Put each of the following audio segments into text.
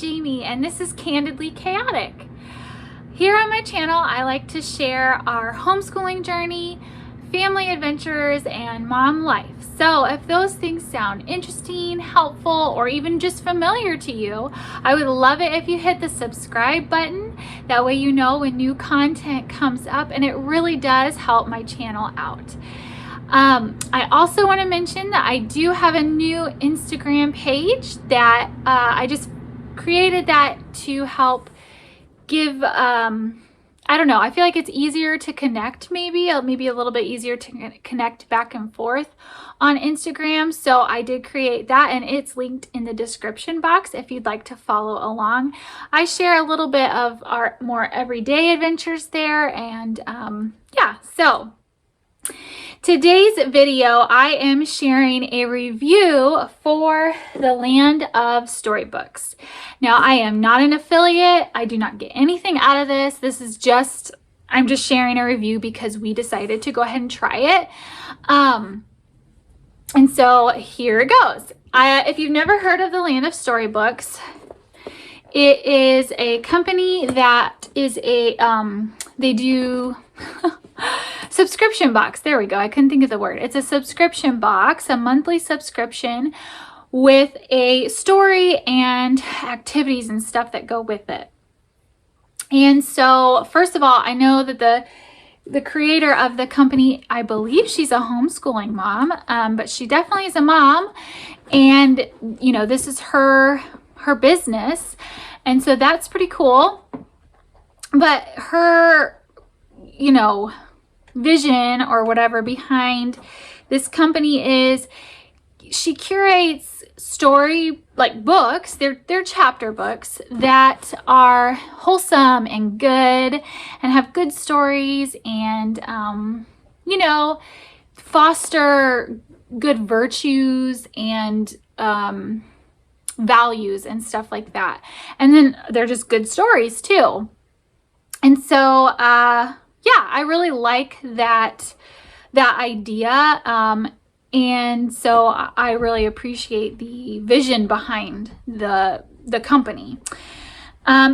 Jamie, and this is Candidly Chaotic. Here on my channel, I like to share our homeschooling journey, family adventures, and mom life. So if those things sound interesting, helpful, or even just familiar to you, I would love it if you hit the subscribe button. That way you know when new content comes up, and it really does help my channel out. I also want to mention that I do have a new Instagram page that I just created that to help give, I don't know, I feel like it's easier to connect, maybe a little bit easier to connect back and forth on Instagram. So I did create that, and it's linked in the description box if you'd like to follow along. I share a little bit of our more everyday adventures there, and yeah, so today's video, I am sharing a review for the Land of Storybooks. Now, I am not an affiliate. I do not get anything out of this. This is just, I'm just sharing a review because we decided to go ahead and try it. And so here it goes. If you've never heard of the Land of Storybooks, it is a company that is a, they do subscription box. There we go. I couldn't think of the word. It's a subscription box, a monthly subscription with a story and activities and stuff that go with it. And so, first of all, I know that the creator of the company, I believe she's a homeschooling mom, but she definitely is a mom. And, you know, this is her business. And so that's pretty cool. But her, you know, vision or whatever behind this company is she curates story like books, they're chapter books that are wholesome and good and have good stories and you know, foster good virtues and values and stuff like that. And then they're just good stories too. And so yeah, I really like that idea. And so I really appreciate the vision behind the company.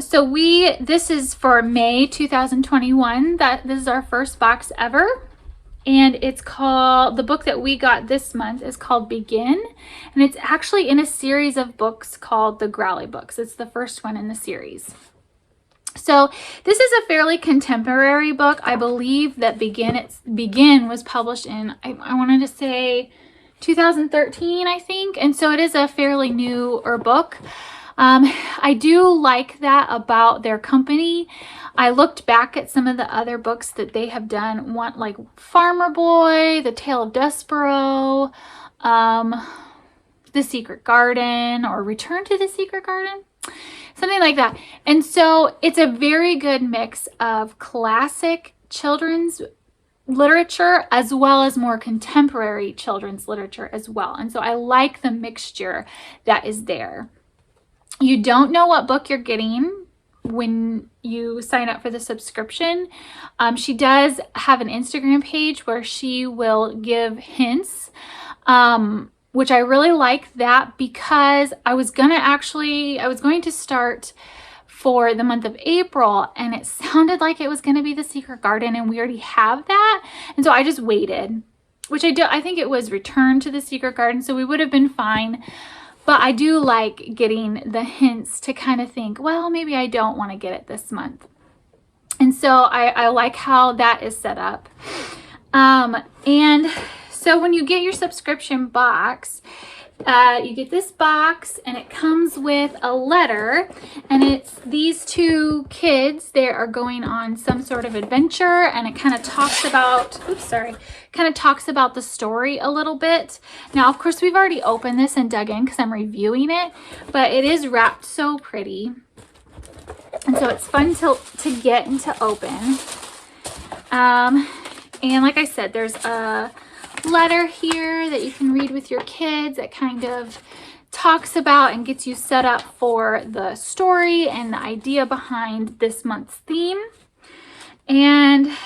So this is for May 2021. This is our first box ever. And it's called, the book that we got this month is called Begin. And it's actually in a series of books called the Growly Books. It's the first one in the series. So this is a fairly contemporary book. I believe that Begin was published in, I wanted to say 2013, I think. And so it is a fairly newer book. I do like that about their company. I looked back at some of the other books that they have done, like Farmer Boy, The Tale of Despero, The Secret Garden, or Return to the Secret Garden. Something like that. And so it's a very good mix of classic children's literature as well as more contemporary children's literature as well. And so I like the mixture that is there. You don't know what book you're getting when you sign up for the subscription. She does have an Instagram page where she will give hints, which I really like that because I was going to start for the month of April, and it sounded like it was going to be The Secret Garden, and we already have that. And so I just waited, which I think it was Return to the Secret Garden, so we would have been fine. But I do like getting the hints to kind of think, well, maybe I don't want to get it this month. And so I like how that is set up. And so when you get your subscription box, you get this box, and it comes with a letter, and it's these two kids. They are going on some sort of adventure, and it kind of talks about, the story a little bit. Now, of course, we've already opened this and dug in because I'm reviewing it, but it is wrapped so pretty. And so it's fun to get and to open. And like I said, there's a letter here that you can read with your kids that kind of talks about and gets you set up for the story and the idea behind this month's theme. And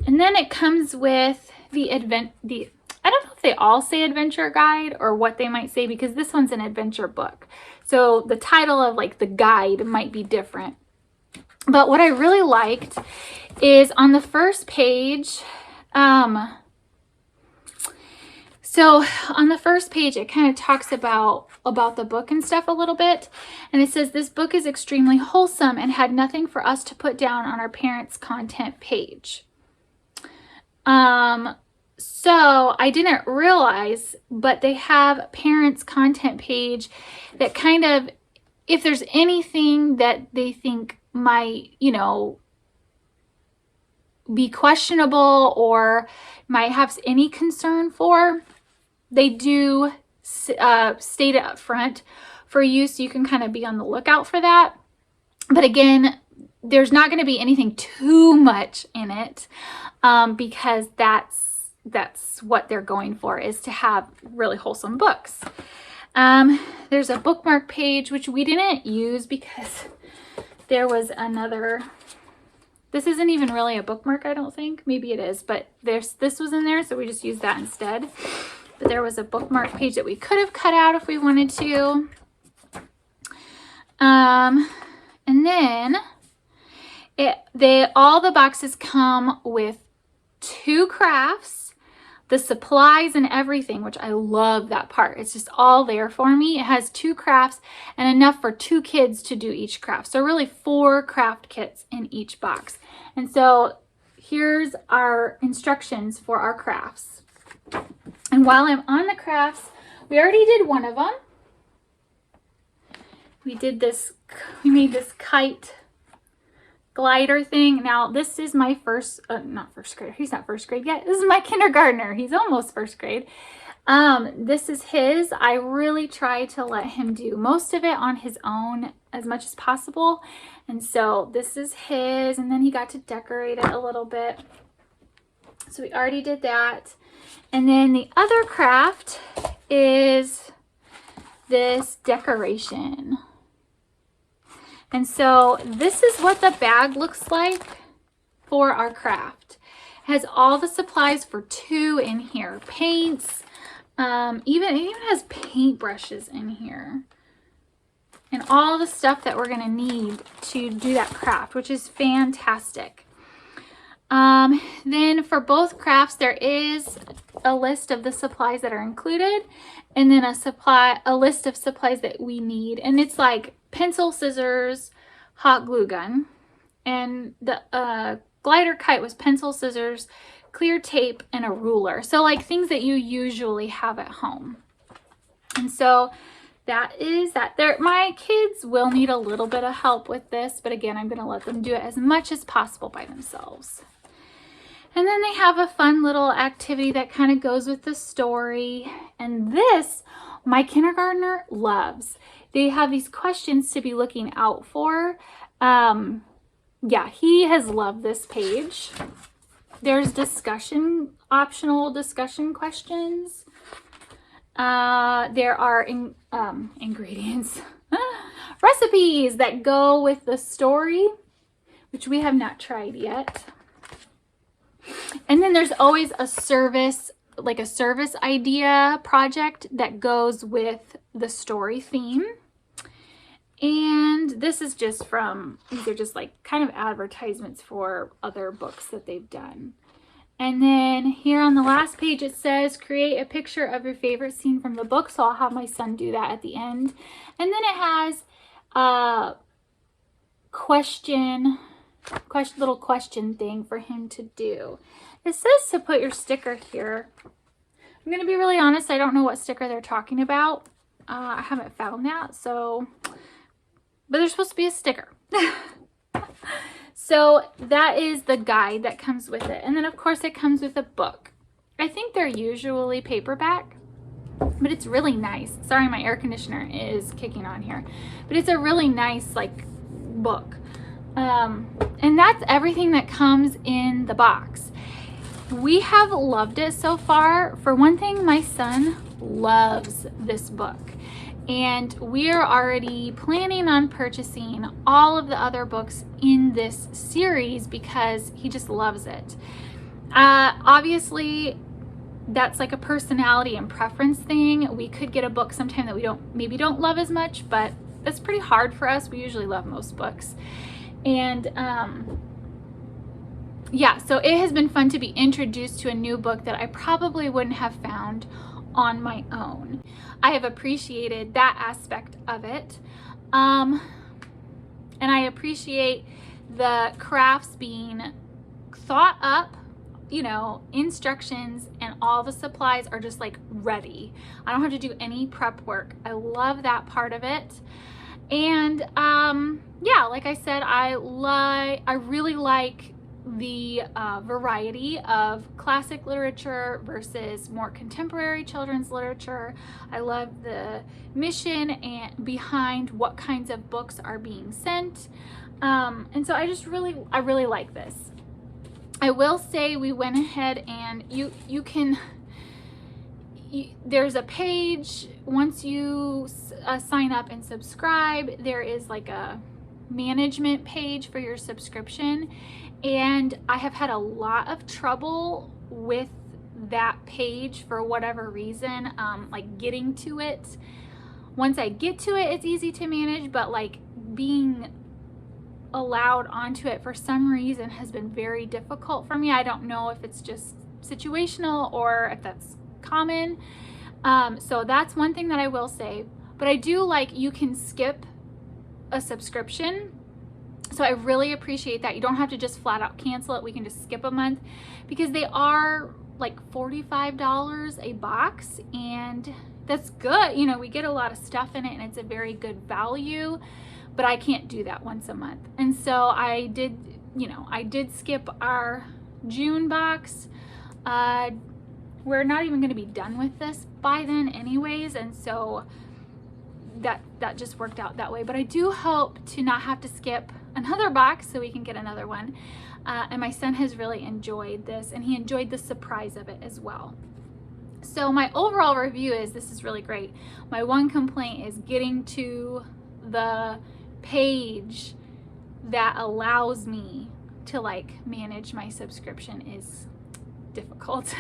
then it comes with the I don't know if they all say adventure guide or what they might say, because this one's an adventure book. So the title of like the guide might be different. But what I really liked is on the first page, so on the first page, it kind of talks about the book and stuff a little bit. And it says, this book is extremely wholesome and had nothing for us to put down on our parents' content page. So I didn't realize, but they have parents' content page that kind of, if there's anything that they think might, you know, be questionable or might have any concern for, they do state it up front for you, so you can kind of be on the lookout for that. But again, there's not going to be anything too much in it, because that's what they're going for, is to have really wholesome books. There's a bookmark page, which we didn't use because there was another. This isn't even really a bookmark, I don't think. Maybe it is, but this was in there, so we just used that instead. But there was a bookmark page that we could have cut out if we wanted to. And then all the boxes come with 2 crafts, the supplies and everything, which I love that part. It's just all there for me. It has 2 crafts and enough for 2 kids to do each craft. So really 4 craft kits in each box. And so here's our instructions for our crafts. And while I'm on the crafts, we already did one of them. We made this kite glider thing. Now this is my not first grade. He's not first grade yet. This is my kindergartner. He's almost first grade. This is his. I really try to let him do most of it on his own as much as possible. And so this is his, and then he got to decorate it a little bit. So we already did that. And then the other craft is this decoration. And so this is what the bag looks like for our craft. It has all the supplies for 2 in here. Paints, it even has paintbrushes in here. And all the stuff that we're going to need to do that craft, which is fantastic. Then for both crafts, there is a list of the supplies that are included, and then a list of supplies that we need. And it's like pencil, scissors, hot glue gun, and the glider kite was pencil, scissors, clear tape, and a ruler. So like things that you usually have at home. And so that is that. My kids will need a little bit of help with this, but again, I'm going to let them do it as much as possible by themselves. And then they have a fun little activity that kind of goes with the story. And this, my kindergartner loves. They have these questions to be looking out for. Yeah, he has loved this page. There's optional discussion questions. There are ingredients, recipes that go with the story, which we have not tried yet. And then there's always a service, like a service idea project that goes with the story theme. And this is just these are just like kind of advertisements for other books that they've done. And then here on the last page, it says, create a picture of your favorite scene from the book. So I'll have my son do that at the end. And then it has a little question thing for him to do. It says to put your sticker here. I'm going to be really honest. I don't know what sticker they're talking about. I haven't found that. But there's supposed to be a sticker. So that is the guide that comes with it. And then of course it comes with a book. I think they're usually paperback, but it's really nice. Sorry, my air conditioner is kicking on here, but it's a really nice like book. And that's everything that comes in the box. We have loved it so far. For one thing, my son loves this book. And we are already planning on purchasing all of the other books in this series because he just loves it. Obviously, that's like a personality and preference thing. We could get a book sometime that we maybe don't love as much, but that's pretty hard for us. We usually love most books. And yeah, so it has been fun to be introduced to a new book that I probably wouldn't have found on my own. I have appreciated that aspect of it. And I appreciate the crafts being thought up, you know, instructions and all the supplies are just like ready. I don't have to do any prep work. I love that part of it. And yeah, like I said, I really like the variety of classic literature versus more contemporary children's literature. I love the mission and behind what kinds of books are being sent. And so I really like this. I will say we went ahead and there's a page once you sign up and subscribe. There is like a management page for your subscription, and I have had a lot of trouble with that page for whatever reason, like getting to it. Once I get to it, it's easy to manage, but like being allowed onto it for some reason has been very difficult for me. I don't know if it's just situational or if that's common. So that's one thing that I will say, but I do like you can skip a subscription. So I really appreciate that. You don't have to just flat out cancel it. We can just skip a month because they are like $45 a box, and that's good. You know, we get a lot of stuff in it and it's a very good value, but I can't do that once a month. And so I did skip our June box. We're not even going to be done with this by then anyways, and so that just worked out that way. But I do hope to not have to skip another box so we can get another one. And my son has really enjoyed this, and he enjoyed the surprise of it as well. So my overall review is this is really great. My one complaint is getting to the page that allows me to like manage my subscription is difficult.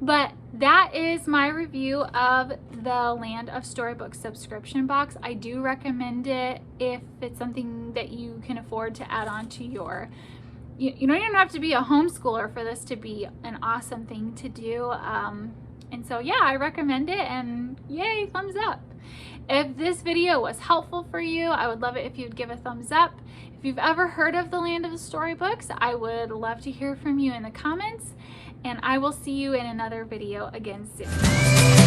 But that is my review of the Land of Storybooks subscription box. I do recommend it if it's something that you can afford to add on to your, you don't even have to be a homeschooler for this to be an awesome thing to do. And so yeah, I recommend it, and yay, thumbs up. If this video was helpful for you, I would love it if you'd give a thumbs up. If you've ever heard of the Land of the Storybooks, I would love to hear from you in the comments, and I will see you in another video again soon.